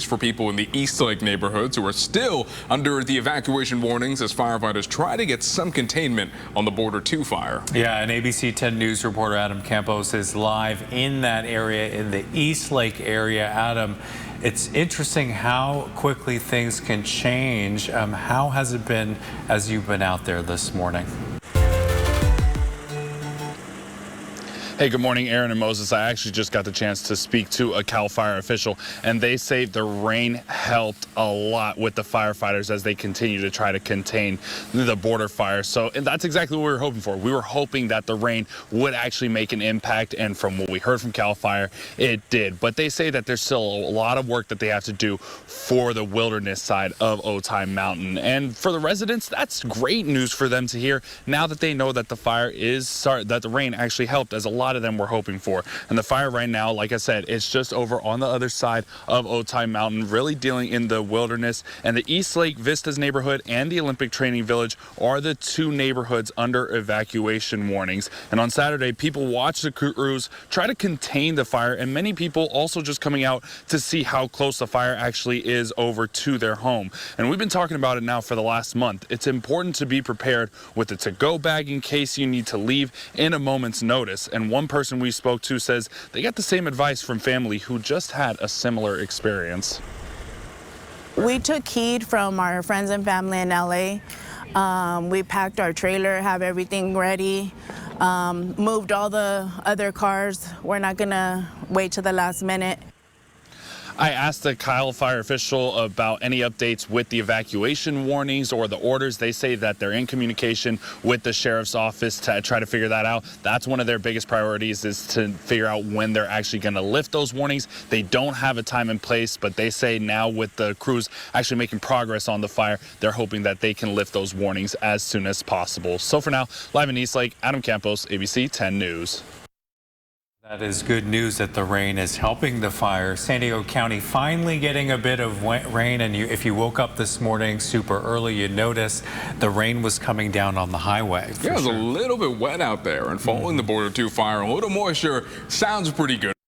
for people in the Eastlake neighborhoods who are still under the evacuation warnings as firefighters try to get some containment on the Border 2 fire. Yeah, and ABC 10 News reporter Adam Campos is live in that area, in the Eastlake area. Adam, it's interesting how quickly things can change. How has it been as you've been out there this morning? Hey, good morning, Aaron and Moses. I actually just got the chance to speak to a CAL FIRE official, and they say the rain helped a lot with the firefighters as they continue to try to contain the border fire. And that's exactly what we were hoping for. We were hoping that the rain would actually make an impact, and from what we heard from CAL FIRE, it did. But they say that there's still a lot of work that they have to do for the wilderness side of Otay Mountain. And for the residents, that's great news for them to hear now that they know that the rain actually helped, as a lot of them were hoping for. And the fire right now, like I said, it's just over on the other side of Otay Mountain, really dealing in the wilderness. And the Eastlake Vistas neighborhood and the Olympic Training Village are the two neighborhoods under evacuation warnings. And on Saturday, people watched the crews try to contain the fire, and many people also just coming out to see how close the fire actually is over to their home. And we've been talking about it now for the last month. It's important to be prepared with a to-go bag in case you need to leave in a moment's notice. And one person we spoke to says they got the same advice from family who just had a similar experience. We took heed from our friends and family in LA. We packed our trailer, have everything ready, moved all the other cars. We're not gonna wait till the last minute. I asked the CAL FIRE official about any updates with the evacuation warnings or the orders. They say that they're in communication with the sheriff's office to try to figure that out. That's one of their biggest priorities, is to figure out when they're actually going to lift those warnings. They don't have a time and place, but they say now with the crews actually making progress on the fire, they're hoping that they can lift those warnings as soon as possible. So for now, live in Eastlake, Adam Campos, ABC 10 News. That is good news that the rain is helping the fire. San Diego County finally getting a bit of rain, and if you woke up this morning super early, you noticed the rain was coming down on the highway. Yeah, it was a little bit wet out there, and following the Border 2 fire, a little moisture sounds pretty good.